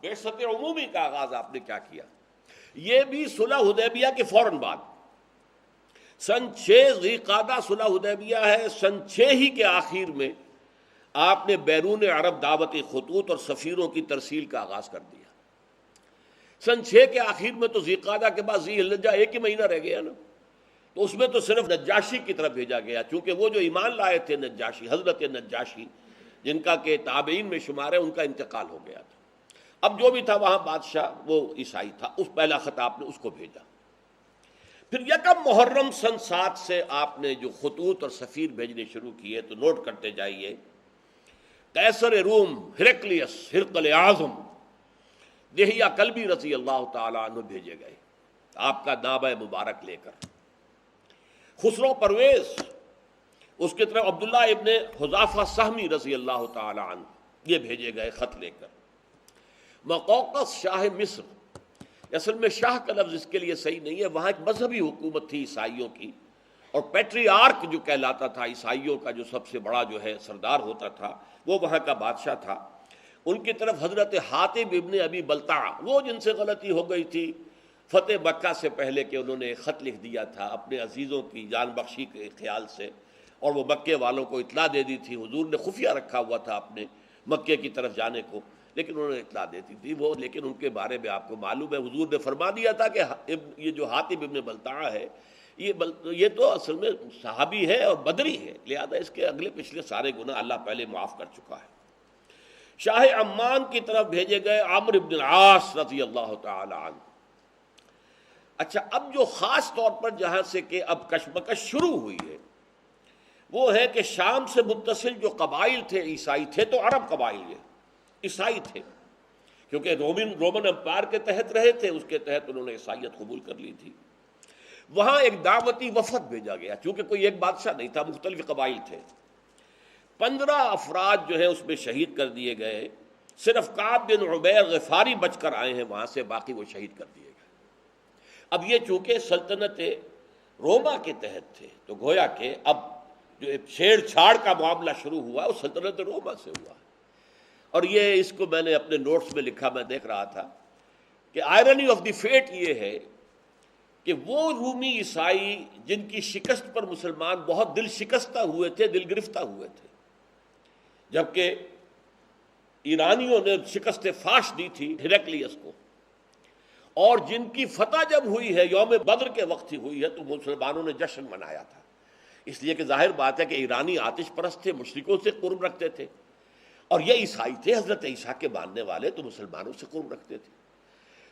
بعثت عمومی کا آغاز آپ نے کیا کیا؟ یہ بھی صلح حدیبیہ کے فوراً بعد، سن 6 ذی قعدہ صلح حدیبیہ ہے، سن 6 ہی کے آخر میں آپ نے بیرون عرب دعوتی خطوط اور سفیروں کی ترسیل کا آغاز کر دیا۔ سن 6 کے آخر میں تو ذی قعدہ کے بعد ذی الحجہ ایک ہی مہینہ رہ گیا نا، تو اس میں تو صرف نجاشی کی طرف بھیجا گیا، چونکہ وہ جو ایمان لائے تھے نجاشی، حضرت نجاشی جن کا کہ تابعین میں شمار ہے، ان کا انتقال ہو گیا تھا۔ اب جو بھی تھا وہاں بادشاہ وہ عیسائی تھا، اس پہلا خط آپ نے اس کو بھیجا۔ پھر یکم محرم سن 7 سے آپ نے جو خطوط اور سفیر بھیجنے شروع کیے، تو نوٹ کرتے جائیے، قیصر روم ہرقل اعظم دہیہ کلبی رضی اللہ تعالیٰ عنہ بھیجے گئے آپ کا نامہ مبارک لے کر۔ خسرو پرویز اس کی طرف عبداللہ ابن حذافہ سہمی رضی اللہ تعالیٰ عنہ یہ بھیجے گئے خط لے کر۔ مقوقس شاہ مصر، اصل میں شاہ کا لفظ اس کے لیے صحیح نہیں ہے، وہاں ایک مذہبی حکومت تھی عیسائیوں کی، اور پیٹریارک جو کہلاتا تھا عیسائیوں کا، جو سب سے بڑا جو ہے سردار ہوتا تھا، وہ وہاں کا بادشاہ تھا۔ ان کی طرف حضرت حاتب ابن ابی بلتع، وہ جن سے غلطی ہو گئی تھی فتح مکہ سے پہلے کہ انہوں نے ایک خط لکھ دیا تھا اپنے عزیزوں کی جان بخشی کے خیال سے، اور وہ مکے والوں کو اطلاع دے دی تھی، حضور نے خفیہ رکھا ہوا تھا اپنے مکے کی طرف جانے کو، لیکن انہوں نے اطلاع دیتی تھی وہ، لیکن ان کے بارے میں آپ کو معلوم ہے حضور نے فرما دیا تھا کہ یہ جو حاتب ابن بلتع ہے یہ تو اصل میں صحابی ہے اور بدری ہے، لہذا اس کے اگلے پچھلے سارے گناہ اللہ پہلے معاف کر چکا ہے۔ شاہ عمان کی طرف بھیجے گئے عمرو بن العاص رضی اللہ تعالی عنہ۔ اچھا، اب جو خاص طور پر جہاں سے کہ اب کشمکش شروع ہوئی ہے وہ ہے کہ شام سے متصل جو قبائل تھے عیسائی تھے، تو عرب قبائل یہ عیسائی تھے، کیونکہ رومن امپائر کے تحت رہے تھے، اس کے تحت انہوں نے عیسائیت قبول کر لی تھی۔ وہاں ایک دعوتی وفد بھیجا گیا، چونکہ کوئی ایک بادشاہ نہیں تھا، مختلف قبائل تھے۔ 15 افراد جو ہیں اس میں شہید کر دیے گئے، صرف کعب بن عبیر غفاری بچ کر آئے ہیں وہاں سے، باقی وہ شہید کر دیے گئے۔ اب یہ چونکہ سلطنت روما کے تحت تھے، تو گویا کہ اب جو چھیڑ چھاڑ کا معاملہ شروع ہوا وہ سلطنت روما سے ہوا، اور یہ اس کو میں نے اپنے نوٹس میں لکھا، میں دیکھ رہا تھا کہ آئرنی آف دی فیٹ یہ ہے کہ وہ رومی عیسائی جن کی شکست پر مسلمان بہت دل شکستہ ہوئے تھے، دل گرفتہ ہوئے تھے، جبکہ ایرانیوں نے شکست فاش دی تھی ہیراکلیس کو، اور جن کی فتح جب ہوئی ہے یوم بدر کے وقت ہی ہوئی ہے، تو مسلمانوں نے جشن منایا تھا، اس لیے کہ ظاہر بات ہے کہ ایرانی آتش پرست تھے، مشرکوں سے قرب رکھتے تھے، اور یہ عیسائی تھے حضرت عیسیٰ کے ماننے والے، تو مسلمانوں سے قرب رکھتے تھے۔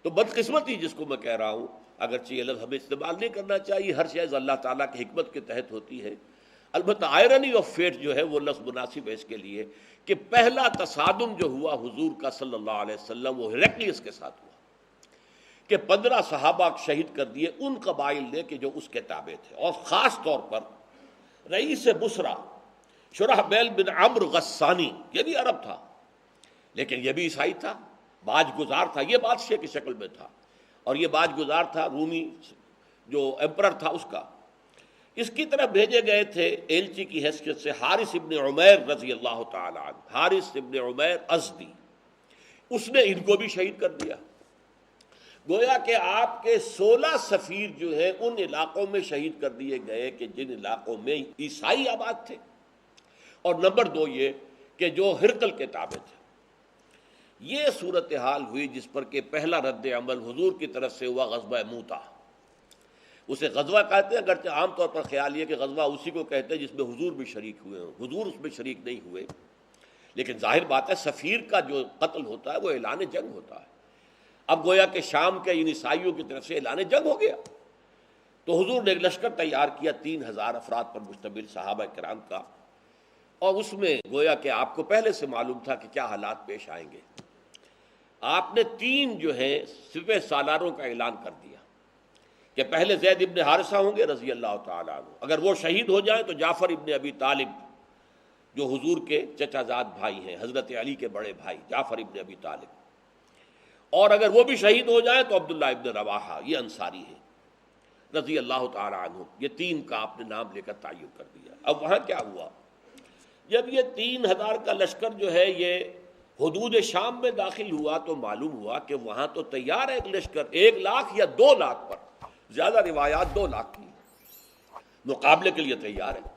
تو بدقسمتی جس کو میں کہہ رہا ہوں، اگرچہ یہ لفظ ہمیں استعمال نہیں کرنا چاہیے، ہر چیز اللہ تعالیٰ کی حکمت کے تحت ہوتی ہے، البتہ آئرنی آف فیٹ جو ہے وہ لفظ مناسب ہے اس کے لیے کہ پہلا تصادم جو ہوا حضور کا صلی اللہ علیہ وسلم وہ ہیراکلیس کے ساتھ ہوا کہ 15 صحابہ شہید کر دیے ان قبائل نے کہ جو اس کے تابع تھے، اور خاص طور پر رئیس بصرہ شرحبیل بن عمرو غسانی، یہ بھی عرب تھا لیکن یہ بھی عیسائی تھا، باج گزار تھا، یہ بادشاہ کی شکل میں تھا، اور یہ باج گزار تھا رومی جو ایمپرر تھا اس کا۔ اس کی طرف بھیجے گئے تھے ایلچی کی حیثیت سے حارث ابن عمیر رضی اللہ تعالی عنہ، حارث ابن عمیر ازدی، اس نے ان کو بھی شہید کر دیا۔ گویا کہ آپ کے 16 سفیر جو ہیں ان علاقوں میں شہید کر دیے گئے کہ جن علاقوں میں عیسائی آباد تھے، اور نمبر 2 یہ کہ جو ہرقل کے تابع تھے۔ یہ صورتحال ہوئی جس پر کہ پہلا رد عمل حضور کی طرف سے ہوا غزوہ موتا۔ اسے غزوہ کہتے ہیں، اگرچہ عام طور پر خیال یہ کہ غزوہ اسی کو کہتے ہیں جس میں حضور بھی شریک ہوئے ہوں، حضور اس میں شریک نہیں ہوئے، لیکن ظاہر بات ہے سفیر کا جو قتل ہوتا ہے وہ اعلان جنگ ہوتا ہے۔ اب گویا کہ شام کے ان عیسائیوں کی طرف سے اعلان جنگ ہو گیا، تو حضور نے ایک لشکر تیار کیا 3000 افراد پر مشتمل صحابہ کرام کا، اور اس میں گویا کہ آپ کو پہلے سے معلوم تھا کہ کیا حالات پیش آئیں گے۔ آپ نے 3 جو ہیں سپہ سالاروں کا اعلان کر دیا کہ پہلے زید ابن حارثہ ہوں گے رضی اللہ تعالیٰ عنہ، اگر وہ شہید ہو جائیں تو جعفر ابن ابی طالب جو حضور کے چچا زاد بھائی ہیں، حضرت علی کے بڑے بھائی جعفر ابن ابی طالب، اور اگر وہ بھی شہید ہو جائیں تو عبداللہ ابن رواحہ، یہ انصاری ہے رضی اللہ تعالیٰ عنہ۔ یہ 3 کا آپ نے نام لے کر تعین کر دیا۔ اب وہاں کیا ہوا، جب یہ 3000 کا لشکر جو ہے یہ حدود شام میں داخل ہوا تو معلوم ہوا کہ وہاں تو تیار ہے ایک لشکر 1,00,000 یا 2,00,000 پر، زیادہ روایات 2,00,000 کی مقابلے کے لیے تیار ہے۔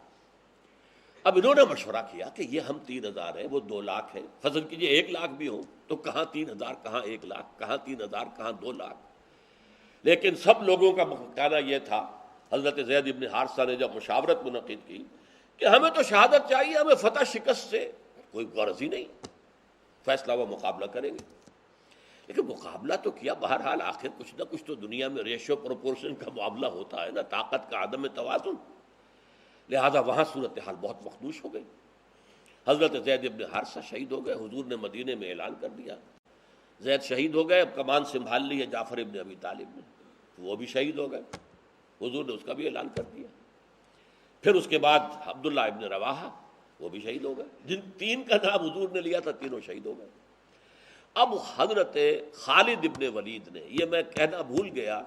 اب انہوں نے مشورہ کیا کہ یہ ہم 3,000 ہیں، وہ 2,00,000 ہیں، فرض کیجیے 1,00,000 بھی ہوں تو کہاں 3,000 کہاں 1,00,000، کہاں 3,000 کہاں 2,00,000۔ لیکن سب لوگوں کا کہنا یہ تھا، حضرت زید بن حارثہ نے جب مشاورت منعقد کی کہ ہمیں تو شہادت چاہیے، ہمیں فتح شکست سے کوئی غرض ہی نہیں، فیصلہ وہ مقابلہ کریں گے۔ لیکن مقابلہ تو کیا، بہرحال آخر کچھ نہ کچھ تو دنیا میں ریشو پروپورشن کا معاملہ ہوتا ہے نا، طاقت کا عدم توازن، لہذا وہاں صورتحال بہت مخدوش ہو گئی۔ حضرت زید بن حارثہ شہید ہو گئے، حضور نے مدینے میں اعلان کر دیا زید شہید ہو گئے، اب کمان سنبھال لی ہے جعفر ابن ابی طالب نے، وہ بھی شہید ہو گئے، حضور نے اس کا بھی اعلان کر دیا۔ پھر اس کے بعد عبداللہ ابن رواحہ وہ بھی شہید ہو گئے، جن 3 کا نام حضور نے لیا تھا تینوں شہید ہو گئے۔ اب حضرت خالد ابن ولید نے، یہ میں کہنا بھول گیا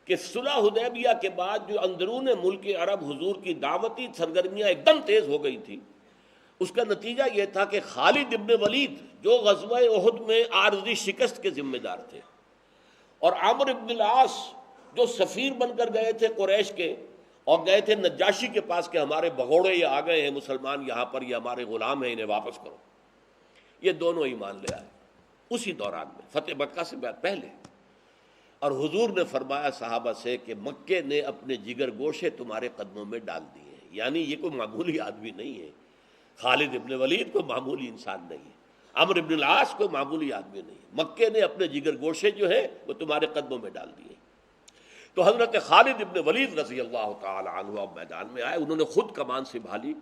کہ صلح حدیبیہ کے بعد جو اندرون ملک عرب حضور کی دعوتی سرگرمیاں ایک دم تیز ہو گئی تھی، اس کا نتیجہ یہ تھا کہ خالد ابن ولید جو غزوہ احد میں عارضی شکست کے ذمہ دار تھے، اور عمرو ابن العاص جو سفیر بن کر گئے تھے قریش کے اور گئے تھے نجاشی کے پاس کہ ہمارے بگوڑے یہ آ گئے ہیں مسلمان یہاں پر، یہ ہمارے غلام ہیں، انہیں واپس کرو، یہ دونوں ایمان لے آئے اسی دوران میں، فتح مکہ سے پہلے۔ اور حضور نے فرمایا صحابہ سے کہ مکے نے اپنے جگر گوشے تمہارے قدموں میں ڈال دیے ہیں، یعنی یہ کوئی معمولی آدمی نہیں ہے، خالد ابن ولید کوئی معمولی انسان نہیں ہے، عمرو ابن العاص کوئی معمولی آدمی نہیں ہے، مکے نے اپنے جگر گوشے جو ہیں وہ تمہارے قدموں میں ڈال دیے۔ تو حضرت خالد ابن ولید رضی اللہ تعالی عنہ اب میدان میں آئے، انہوں نے خود کمان سنبھالی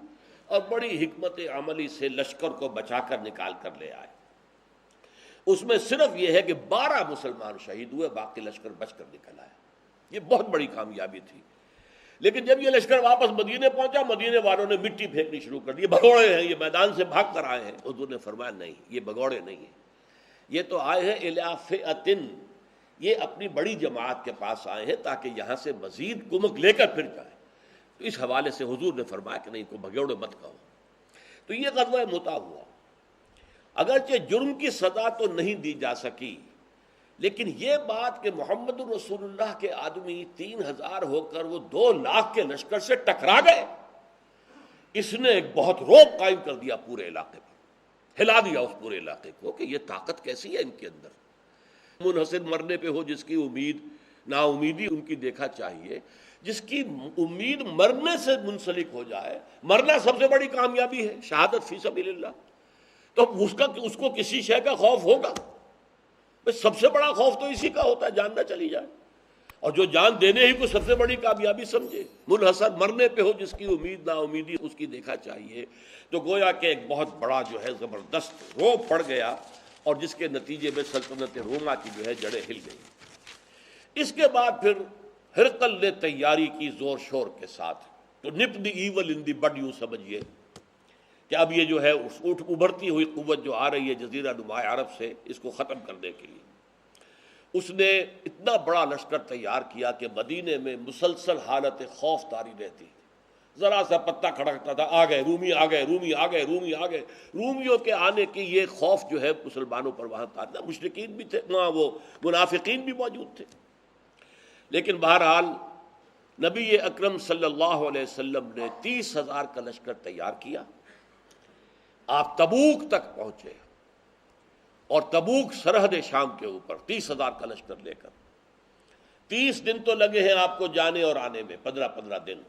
اور بڑی حکمت عملی سے لشکر کو بچا کر نکال کر لے آئے۔ اس میں صرف یہ ہے کہ 12 مسلمان شہید ہوئے، باقی لشکر بچ کر نکل آیا، یہ بہت بڑی کامیابی تھی۔ لیکن جب یہ لشکر واپس مدینے پہنچا، مدینے والوں نے مٹی پھینکنی شروع کر دی، بھگوڑے ہیں، یہ میدان سے بھاگ کر آئے ہیں۔ حضور نے فرمایا نہیں، یہ بھگوڑے نہیں ہیں، یہ تو آئے ہیں الی فئۃ، یہ اپنی بڑی جماعت کے پاس آئے ہیں تاکہ یہاں سے مزید کمک لے کر پھر جائیں۔ تو اس حوالے سے حضور نے فرمایا کہ نہیں، کو بھگوڑے مت کہو۔ تو یہ غزوہ مؤتہ ہوا، اگرچہ جرم کی سزا تو نہیں دی جا سکی، لیکن یہ بات کہ محمد رسول اللہ کے آدمی 3,000 ہو کر وہ 2,00,000 کے لشکر سے ٹکرا گئے، اس نے ایک بہت رعب قائم کر دیا پورے علاقے پر، ہلا دیا اس پورے علاقے کو کہ یہ طاقت کیسی ہے ان کے اندر۔ منحصر مرنے پہ ہو جس کی امید، نا امیدی ان کی دیکھا چاہیے، جس کی امید مرنے سے منسلک ہو جائے، مرنا سب سے بڑی کامیابی ہے، شہادت فی سبیل اللہ، تو اس کو کسی شے کا خوف ہوگا؟ سب سے بڑا خوف تو اسی کا ہوتا ہے، جان نہ چلی جائے، اور جو جان دینے ہی کو سب سے بڑی کامیابی سمجھے، منحصر مرنے پہ ہو جس کی امید نا امیدی اس کی دیکھا چاہیے۔ تو گویا کہ ایک بہت بڑا جو ہے زبردست رعب پڑ گیا، اور جس کے نتیجے میں سلطنت روما کی جو ہے جڑیں ہل گئی۔ اس کے بعد پھر ہرقل نے تیاری کی زور شور کے ساتھ، تو نپ دی ایول ان دی بڈ، یوں سمجھیے کہ اب یہ جو ہے ابھرتی ہوئی قوت جو آ رہی ہے جزیرہ نما عرب سے، اس کو ختم کرنے کے لیے اس نے اتنا بڑا لشکر تیار کیا کہ مدینے میں مسلسل حالت خوف طاری رہتی، ذرا سا پتہ کھڑکتا تھا، آ گئے رومی، آ گئے رومی، آ گئے رومی، آ گئے۔ رومیوں کے آنے کی یہ خوف جو ہے مسلمانوں پر وہاں تھا، مشرکین بھی تھے وہاں، وہ منافقین بھی موجود تھے۔ لیکن بہرحال نبی اکرم صلی اللہ علیہ وسلم نے 30,000 کا لشکر تیار کیا، آپ تبوک تک پہنچے، اور تبوک سرحد شام کے اوپر 30,000 کا لشکر لے کر 30 دن تو لگے ہیں آپ کو جانے اور آنے میں، 15 دن،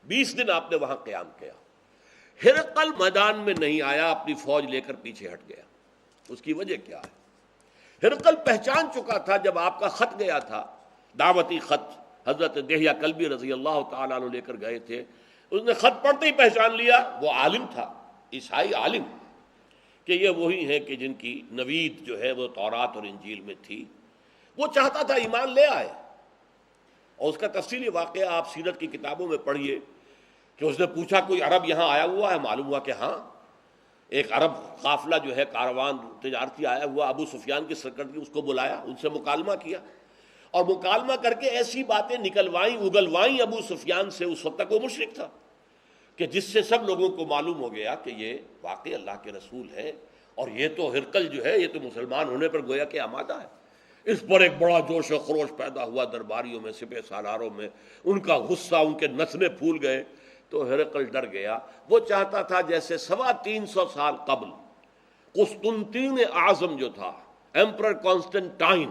20 دن آپ نے وہاں قیام کیا۔ ہرقل میدان میں نہیں آیا، اپنی فوج لے کر پیچھے ہٹ گیا۔ اس کی وجہ کیا ہے؟ ہرقل پہچان چکا تھا، جب آپ کا خط گیا تھا، دعوتی خط حضرت دہیہ کلبی رضی اللہ تعالیٰ عنہ لے کر گئے تھے، اس نے خط پڑھتے ہی پہچان لیا، وہ عالم تھا، عیسائی عالم، کہ یہ وہی ہیں کہ جن کی نوید جو ہے وہ تورات اور انجیل میں تھی۔ وہ چاہتا تھا ایمان لے آئے، اور اس کا تفصیلی واقعہ آپ سیرت کی کتابوں میں پڑھیے کہ اس نے پوچھا کوئی عرب یہاں آیا ہوا ہے؟ معلوم ہوا کہ ہاں، ایک عرب قافلہ جو ہے کاروان تجارتی آیا ہوا، ابو سفیان کی سرکردگی، اس کو بلایا، ان سے مکالمہ کیا، اور مکالمہ کر کے ایسی باتیں نکلوائیں اگلوائیں ابو سفیان سے، اس وقت تک وہ مشرک تھا، کہ جس سے سب لوگوں کو معلوم ہو گیا کہ یہ واقعی اللہ کے رسول ہے، اور یہ تو ہرقل جو ہے یہ تو مسلمان ہونے پر گویا کہ آمادہ ہے۔ اس پر ایک بڑا جوش و خروش پیدا ہوا درباریوں میں، سپہ سالاروں میں، ان کا غصہ، ان کے نتنے پھول گئے۔ تو ہرقل ڈر گیا، وہ چاہتا تھا جیسے 325 سال قبل قسطنطین اعظم جو تھا، ایمپرر کانسٹنٹائن،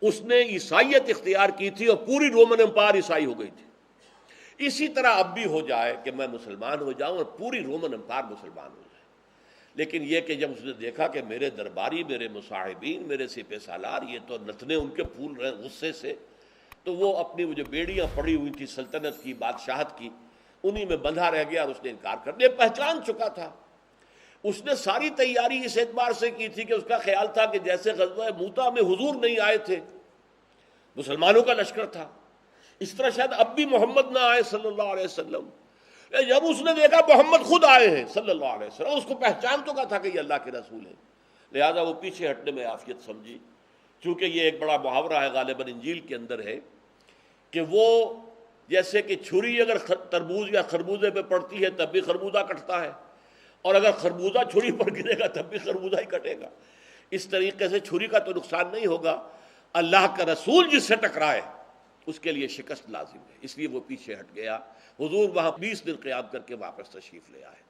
اس نے عیسائیت اختیار کی تھی اور پوری رومن امپائر عیسائی ہو گئی تھی، اسی طرح اب بھی ہو جائے کہ میں مسلمان ہو جاؤں اور پوری رومن امپائر مسلمان ہو جائے۔ لیکن یہ کہ جب اس نے دیکھا کہ میرے درباری، میرے مصاحبین، میرے سپہ سالار یہ تو نتنے ان کے پھول رہے غصے سے، تو وہ اپنی وہ جو بیڑیاں پڑی ہوئی تھی سلطنت کی، بادشاہت کی، انہی میں بندھا رہ گیا اور اس نے انکار کر دیا۔ پہچان چکا تھا، اس نے ساری تیاری اس اعتبار سے کی تھی کہ اس کا خیال تھا کہ جیسے غزوہ موتا میں حضور نہیں آئے تھے، مسلمانوں کا لشکر تھا، اس طرح شاید اب بھی محمد نہ آئے صلی اللہ علیہ وسلم۔ جب اس نے دیکھا محمد خود آئے ہیں صلی اللہ علیہ وسلم، اس کو پہچان چکا تھا کہ یہ اللہ کے رسول ہیں، لہذا وہ پیچھے ہٹنے میں عافیت سمجھی۔ چونکہ یہ ایک بڑا محاورہ ہے غالباً انجیل کے اندر ہے کہ وہ جیسے کہ چھری اگر تربوز یا خربوزے پہ پڑتی ہے تب بھی خربوزہ کٹتا ہے، اور اگر خربوزہ چھری پر گرے گا تب بھی خربوزہ ہی کٹے گا۔ اس طریقے سے چھری کا تو نقصان نہیں ہوگا، اللہ کا رسول جس سے ٹکرائے اس کے لیے شکست لازم ہے، اس لیے وہ پیچھے ہٹ گیا۔ حضور وہاں 20 دن قیام کر کے واپس تشریف لے آئے۔